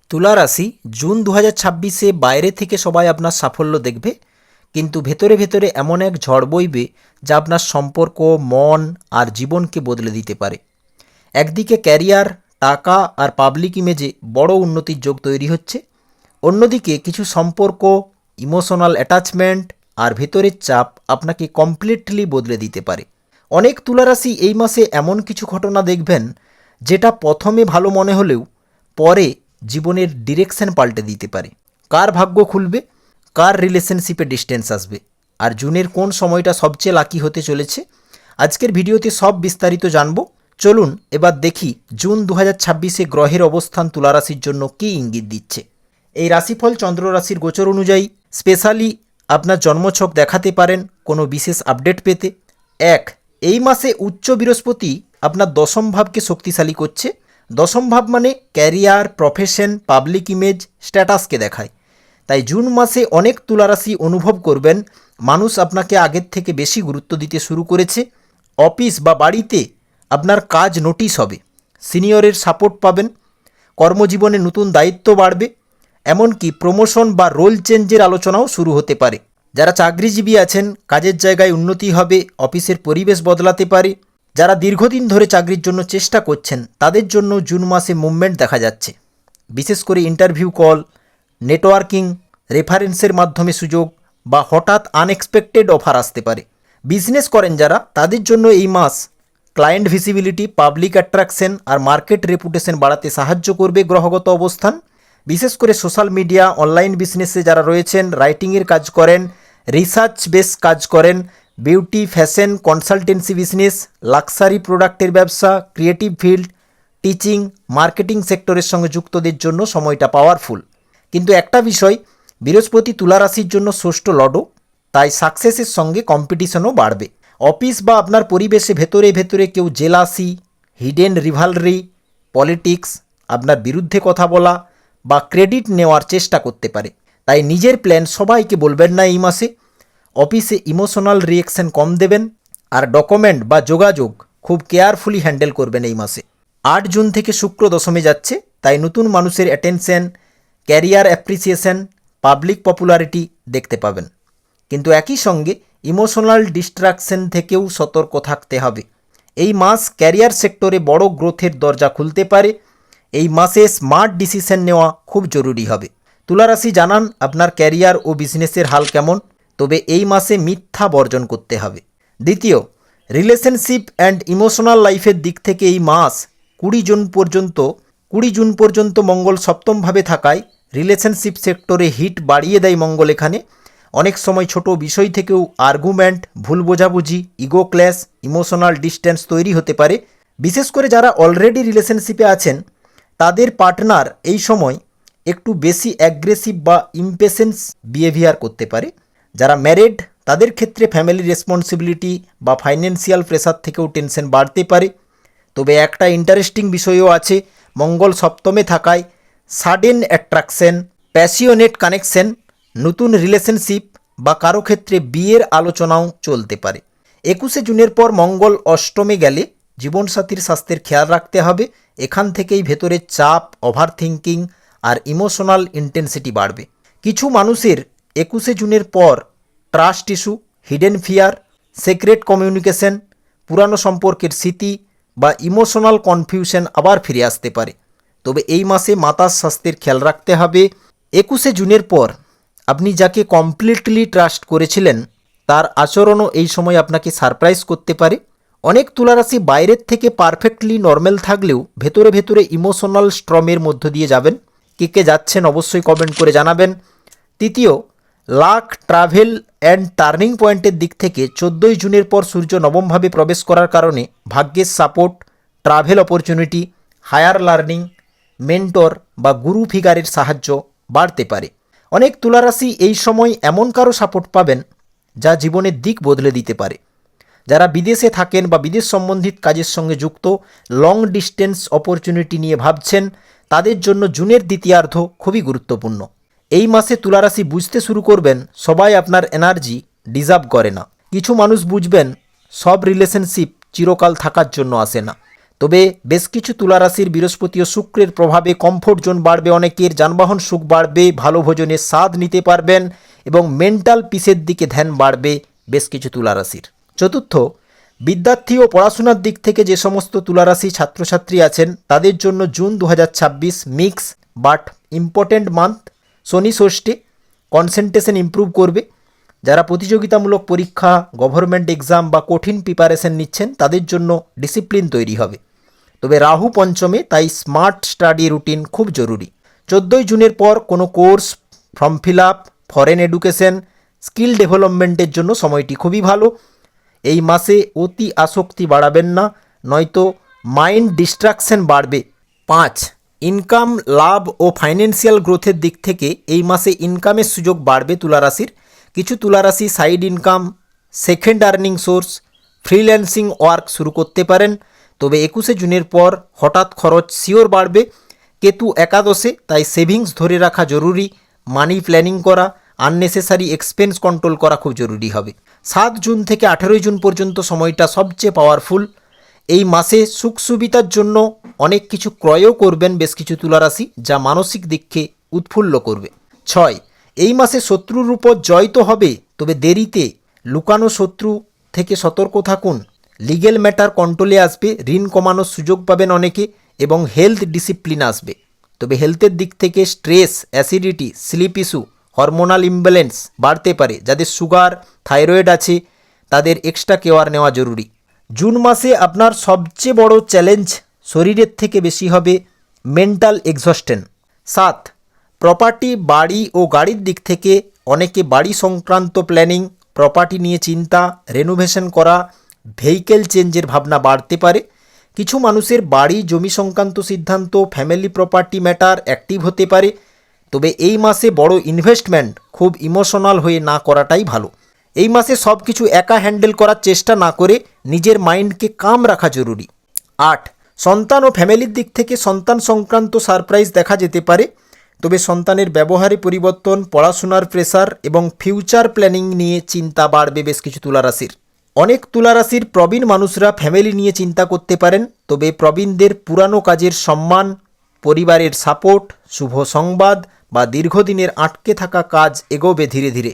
তুলা রাশি জুন 2026-এ বাইরে থেকে সবাই আপনার সাফল্য দেখবে, কিন্তু ভেতরে ভেতরে এমন এক ঝড় বইবে যা আপনার সম্পর্ক, মন আর জীবনকে বদলে দিতে পারে। একদিকে ক্যারিয়ার, টাকা আর পাবলিক ইমেজে বড় উন্নতির যোগ তৈরি হচ্ছে, অন্যদিকে কিছু সম্পর্ক, ইমোশনাল অ্যাটাচমেন্ট আর ভেতরের চাপ আপনাকে কমপ্লিটলি বদলে দিতে পারে। অনেক তুলারাশি এই মাসে এমন কিছু ঘটনা দেখবেন যেটা প্রথমে ভালো মনে হলেও পরে জীবনের ডিরেকশন পাল্টে দিতে পারে। কার ভাগ্য খুলবে, কার রিলেশনশিপে ডিস্টেন্স আসবে, আর জুনের কোন সময়টা সবচেয়ে লাকি হতে চলেছে, আজকের ভিডিওতে সব বিস্তারিত জানব। চলুন এবার দেখি জুন 2026-এ গ্রহের অবস্থান তুলারাশির জন্য কী ইঙ্গিত দিচ্ছে। এই রাশিফল চন্দ্র রাশির গোচর অনুযায়ী স্পেশালি আপনার জন্মছক দেখাতে পারেন কোনো বিশেষ আপডেট পেতে। এই মাসে উচ্চ বৃহস্পতি আপনার দশম ভাবকে শক্তিশালী করছে। দশম ভাব মানে ক্যারিয়ার, প্রফেশন, পাবলিক ইমেজ, স্ট্যাটাসকে দেখায়। তাই জুন মাসে অনেক তুলারাশি অনুভব করবেন মানুষ আপনাকে আগের থেকে বেশি গুরুত্ব দিতে শুরু করেছে। অফিস বা বাড়িতে আপনার কাজ নোটিশ হবে, সিনিয়রের সাপোর্ট পাবেন, কর্মজীবনে নতুন দায়িত্ব বাড়বে, এমনকি প্রমোশন বা রোল চেঞ্জের আলোচনাও শুরু হতে পারে। যারা চাকরিজীবী আছেন কাজের জায়গায় উন্নতি হবে, অফিসের পরিবেশ বদলাতে পারে। যারা দীর্ঘদিন ধরে চাকরির জন্য চেষ্টা করছেন তাদের জন্য জুন মাসে মুভমেন্ট দেখা যাচ্ছে, বিশেষ করে ইন্টারভিউ কল, নেটওয়ার্কিং, রেফারেন্সের মাধ্যমে সুযোগ বা হঠাৎ আনএক্সপেক্টেড অফার আসতে পারে। বিজনেস করেন যারা তাদের জন্য এই মাস ক্লায়েন্ট ভিজিবিলিটি, পাবলিক অ্যাট্রাকশন আর মার্কেট রেপুটেশন বাড়াতে সাহায্য করবে গ্রহগত অবস্থান। বিশেষ করে সোশ্যাল মিডিয়া, অনলাইন বিজনেসে যারা রয়েছেন, রাইটিংয়ের কাজ করেন, রিসার্চ বেস কাজ করেন, beauty, fashion, consultancy business, luxury প্রোডাক্টের ব্যবসা, ক্রিয়েটিভ ফিল্ড, টিচিং, মার্কেটিং সেক্টরের সঙ্গে যুক্তদের জন্য সময়টা পাওয়ারফুল। কিন্তু একটা বিষয়, বৃহস্পতি তুলা রাশির জন্য ষষ্ঠ লর্ডও, তাই সাকসেসের সঙ্গে কম্পিটিশনও বাড়বে। অফিস বা আপনার পরিবেশে ভেতরে ভেতরে কেউ জেলাসি, হিডেন রিভালরি, পলিটিক্স, আপনার বিরুদ্ধে কথা বলা বা ক্রেডিট নেওয়ার চেষ্টা করতে পারে। তাই নিজের প্ল্যান সবাইকে বলবেন না এই মাসে। অফিসে ইমোশনাল রিয়েকশন কম দেবেন, আর ডকুমেন্ট বা যোগাযোগ খুব কেয়ারফুলি হ্যান্ডেল করবেন এই মাসে। 8 জুন থেকে শুক্র দশমে যাচ্ছে, তাই নতুন মানুষের attention, career appreciation, public popularity দেখতে পাবেন। কিন্তু একই সঙ্গে ইমোশনাল ডিস্ট্রাকশন থেকেও সতর্ক থাকতে হবে। এই মাস ক্যারিয়ার সেক্টরে বড় গ্রোথের দরজা খুলতে পারে। এই মাসে স্মার্ট ডিসিশন নেওয়া খুব জরুরি হবে। তুলারাশি জানান আপনার ক্যারিয়ার ও বিজনেসের হাল কেমন, তবে এই মাসে মিথ্যা বর্জন করতে হবে। দ্বিতীয়, রিলেশনশিপ অ্যান্ড ইমোশনাল লাইফের দিক থেকে এই মাস 20 জুন পর্যন্ত মঙ্গল সপ্তমভাবে থাকায় রিলেশনশিপ সেক্টরে হিট বাড়িয়ে দেয় মঙ্গল। এখানে অনেক সময় ছোট বিষয় থেকেও আর্গুমেন্ট, ভুল বোঝাবুঝি, ইগো ক্ল্যাশ, ইমোশনাল ডিস্টেন্স তৈরি হতে পারে। বিশেষ করে যারা অলরেডি রিলেশনশিপে আছেন তাদের পার্টনার এই সময় একটু বেশি অ্যাগ্রেসিভ বা ইমপেশেন্স বিহেভিয়ার করতে পারে। যারা ম্যারিড তাদের ক্ষেত্রে ফ্যামিলি রেসপন্সিবিলিটি বা ফাইন্যান্সিয়াল প্রেসার থেকেও টেনশন বাড়তে পারে। তবে একটা ইন্টারেস্টিং বিষয়ও আছে, মঙ্গল সপ্তমে থাকায় সাডেন অ্যাট্রাকশন, প্যাশিওনেট কানেকশন, নতুন রিলেশনশিপ বা কারো ক্ষেত্রে বিয়ের আলোচনাও চলতে পারে। 21 জুনের পর মঙ্গল অষ্টমে গেলে জীবনসাথীর স্বাস্থ্যের খেয়াল রাখতে হবে। এখান থেকেই ভেতরের চাপ, ওভার থিঙ্কিং আর ইমোশনাল ইন্টেন্সিটি বাড়বে। কিছু মানুষের 21 জুনের পর trust issue, hidden fear, secret communication, পুরানো সম্পর্কের স্মৃতি বা ইমোশনাল কনফিউশন আবার ফিরে আসতে পারে। তবে এই মাসে মাতার স্বাস্থ্যের খেয়াল রাখতে হবে। 21 জুনের পর আপনি যাকে কমপ্লিটলি ট্রাস্ট করেছিলেন তার আচরণও এই সময় আপনাকে সারপ্রাইজ করতে পারে। অনেক তুলারাশি বাইরের থেকে পারফেক্টলি নর্মাল থাকলেও ভেতরে ভেতরে ইমোশনাল স্ট্রমের মধ্য দিয়ে যাবেন। কে যাচ্ছেন অবশ্যই কমেন্ট করে জানাবেন। তৃতীয়, লাক, ট্রাভেল অ্যান্ড টার্নিং পয়েন্টের দিক থেকে 14 জুনের পর সূর্য নবমভাবে প্রবেশ করার কারণে ভাগ্যের support, travel opportunity, higher learning, mentor বা গুরু ফিগারের সাহায্য বাড়তে পারে। অনেক তুলারাশি এই সময় এমন কারো সাপোর্ট পাবেন যা জীবনের দিক বদলে দিতে পারে। যারা বিদেশে থাকেন বা বিদেশ সম্বন্ধিত কাজের সঙ্গে যুক্ত, লং ডিস্টেন্স অপরচুনিটি নিয়ে ভাবছেন, তাদের জন্য জুনের দ্বিতীয়ার্ধ খুবই গুরুত্বপূর্ণ। এই মাসে তুলারাশি বুঝতে শুরু করবেন সবাই আপনার এনার্জি ডিজার্ভ করে না। কিছু মানুষ বুঝবেন সব রিলেশনশিপ চিরকাল থাকার জন্য আসে না। তবে বেশ কিছু তুলারাশির বৃহস্পতি ও শুক্রের প্রভাবে কমফোর্ট জোন বাড়বে, অনেকের যানবাহন সুখ বাড়বে, ভালো ভোজনের স্বাদ নিতে পারবেন এবং মেন্টাল পিসের দিকে ধ্যান বাড়বে বেশ কিছু তুলারাশির। চতুর্থ, বিদ্যার্থী ও পড়াশোনার দিক থেকে যে সমস্ত তুলারাশি ছাত্রছাত্রী আছেন তাদের জন্য June 2026 mix but important month. শনি ষষ্ঠে কনসেন্ট্রেশন ইমপ্রুভ করবে। যারা প্রতিযোগিতামূলক পরীক্ষা, গভর্নমেন্ট এক্সাম বা কঠিন প্রিপারেশন নিচ্ছেন তাদের জন্য ডিসিপ্লিন তৈরি হবে। তবে রাহু পঞ্চমে, তাই স্মার্ট স্টাডি রুটিন খুব জরুরি। 14 জুনের পর কোনো course, form fill up, foreign education, skill ডেভেলপমেন্টের জন্য সময়টি খুবই ভালো। এই মাসে অতি আসক্তি বাড়াবেন না, নয়তো মাইন্ড ডিস্ট্রাকশন বাড়বে। 5, ইনকাম, লাভ ও ফাইন্যান্সিয়াল গ্রোথের দিক থেকে এই মাসে ইনকামের সুযোগ বাড়বে তুলারাশির। কিছু তুলারাশি side income, second earning source, freelancing work শুরু করতে পারেন। তবে 21 জুনের পর হঠাৎ খরচ শিওর বাড়বে। কেতু একাদশে, তাই সেভিংস ধরে রাখা জরুরি। মানি প্ল্যানিং করা, আননেসেসারি এক্সপেন্স কন্ট্রোল করা খুব জরুরি হবে। 7 জুন থেকে 18 জুন পর্যন্ত সময়টা সবচেয়ে পাওয়ারফুল। এই মাসে সুখ সুবিধার জন্য অনেক কিছু ক্রয়ও করবেন বেশ কিছু তুলারাশি, যা মানসিক দিককে উৎফুল্ল করবে। 6, এই মাসে শত্রুর উপর জয় তো হবে, তবে দেরিতে। লুকানো শত্রু থেকে সতর্ক থাকুন। লিগেল ম্যাটার কন্ট্রোলে আসবে, ঋণ কমানোর সুযোগ পাবেন অনেকে এবং হেলথ ডিসিপ্লিন আসবে। তবে হেলথের দিক থেকে stress, acidity, sleep issue, hormonal imbalance বাড়তে পারে। যাদের সুগার, থাইরয়েড আছে তাদের এক্সট্রা কেয়ার নেওয়া জরুরি। জুন মাসে আপনার সবচেয়ে বড় চ্যালেঞ্জ শরীরের থেকে বেশি হবে মেন্টাল এক্সস্টেন। 7, প্রপার্টি, বাড়ি ও গাড়ির দিক থেকে অনেকে বাড়ি সংক্রান্ত প্ল্যানিং, প্রপার্টি নিয়ে চিন্তা, রেনোভেশন করা, ভেহিকেল চেঞ্জের ভাবনা বাড়তে পারে। কিছু মানুষের বাড়ি, জমি সংক্রান্ত সিদ্ধান্ত, ফ্যামিলি প্রপার্টি ম্যাটার অ্যাক্টিভ হতে পারে। তবে এই মাসে বড় ইনভেস্টমেন্ট খুব ইমোশনাল হয়ে না করাটাই ভালো। এই মাসে সব কিছু একা হ্যান্ডেল করার চেষ্টা না করে নিজের মাইন্ডকে কাম রাখা জরুরি। 8, সন্তান ও ফ্যামিলির দিক থেকে সন্তান সংক্রান্ত সারপ্রাইজ দেখা যেতে পারে। তবে সন্তানের ব্যবহারে পরিবর্তন, পড়াশোনার প্রেসার এবং ফিউচার প্ল্যানিং নিয়ে চিন্তা বাড়বে বেশ কিছু তুলারাশির। অনেক তুলারাশির প্রবীণ মানুষরা ফ্যামিলি নিয়ে চিন্তা করতে পারেন। তবে প্রবীণদের পুরানো কাজের সম্মান, পরিবারের সাপোর্ট, শুভ সংবাদ বা দীর্ঘদিনের আটকে থাকা কাজ এগোবে ধীরে ধীরে।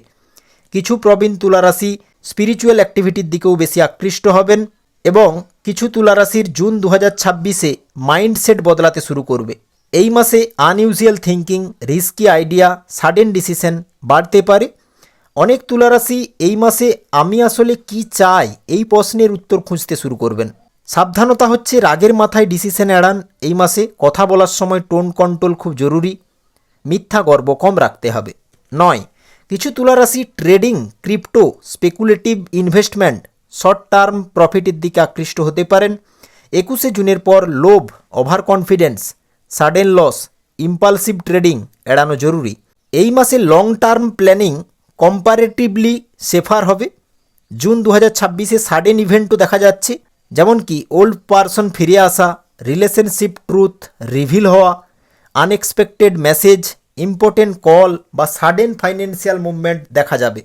কিছু প্রবীণ তুলারাশি স্পিরিচুয়াল অ্যাক্টিভিটির দিকেও বেশি আকৃষ্ট হবেন এবং কিছু তুলারাশির জুন 2026-এ মাইন্ডসেট বদলাতে শুরু করবে। এই মাসে unusual thinking, risky idea, sudden decision বাড়তে পারে। অনেক তুলারাশি এই মাসে আমি আসলে কি চাই এই প্রশ্নের উত্তর খুঁজতে শুরু করবেন। সাবধানতা হচ্ছে রাগের মাথায় ডিসিশন এড়ান। এই মাসে কথা বলার সময় টোন কন্ট্রোল খুব জরুরি। মিথ্যা গর্ব কম রাখতে হবে। 9, কিছু তুলারাশি trading, crypto, speculative investment, short term প্রফিটের দিকে আকৃষ্ট হতে পারেন। 21 জুনের পর লোভ, over confidence, sudden loss, impulsive trading এড়ানো জরুরি। এই মাসে long term planning comparatively safer হবে। জুন 2026-এ সাডেন ইভেন্টও দেখা যাচ্ছে, যেমন কি ওল্ড পারসন ফিরে আসা, রিলেশনশিপ ট্রুথ রিভিল হওয়া, আনএক্সপেক্টেড মেসেজ, ইম্পর্টেন্ট কল বা সাডেন ফাইন্যান্সিয়াল মুভমেন্ট দেখা যাবে।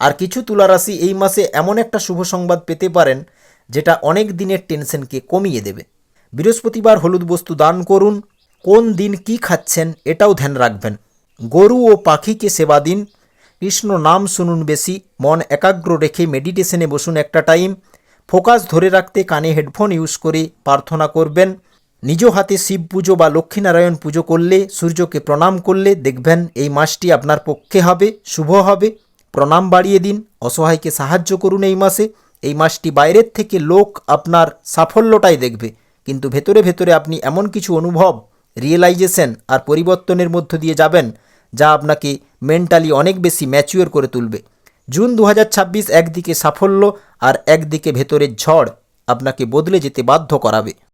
আর কিছু তুলারাশি এই মাসে এমন একটা শুভ সংবাদ পেতে পারেন যেটা অনেক দিনের টেনশনকে কমিয়ে দেবে। বৃহস্পতিবার হলুদ বস্তু দান করুন। কোন দিন কি খাচ্ছেন এটাও ধ্যান রাখবেন। গরু ও পাখিকে সেবা দিন। কৃষ্ণ নাম শুনুন বেশি। মন একাগ্র রেখে মেডিটেশনে বসুন একটা টাইম। ফোকাস ধরে রাখতে কানে হেডফোন ইউজ করে প্রার্থনা করবেন। নিজ হাতে শিব পুজো বা লক্ষ্মীনারায়ণ পুজো করলে, সূর্যকে প্রণাম করলে দেখবেন এই মাসটি আপনার পক্ষে হবে, শুভ হবে। প্রণাম বাড়িয়ে দিন, অসহায়কে সাহায্য করুন এই মাসে। এই মাসটি বাইরের থেকে লোক আপনার সাফল্যটাই দেখবে, কিন্তু ভেতরে ভেতরে আপনি এমন কিছু অনুভব, রিয়েলাইজেশন আর পরিবর্তনের মধ্য দিয়ে যাবেন যা আপনাকে মেন্টালি অনেক বেশি ম্যাচিওর করে তুলবে। জুন 2026 একদিকে সাফল্য আর একদিকে ভেতরের ঝড় আপনাকে বদলে যেতে বাধ্য করাবে।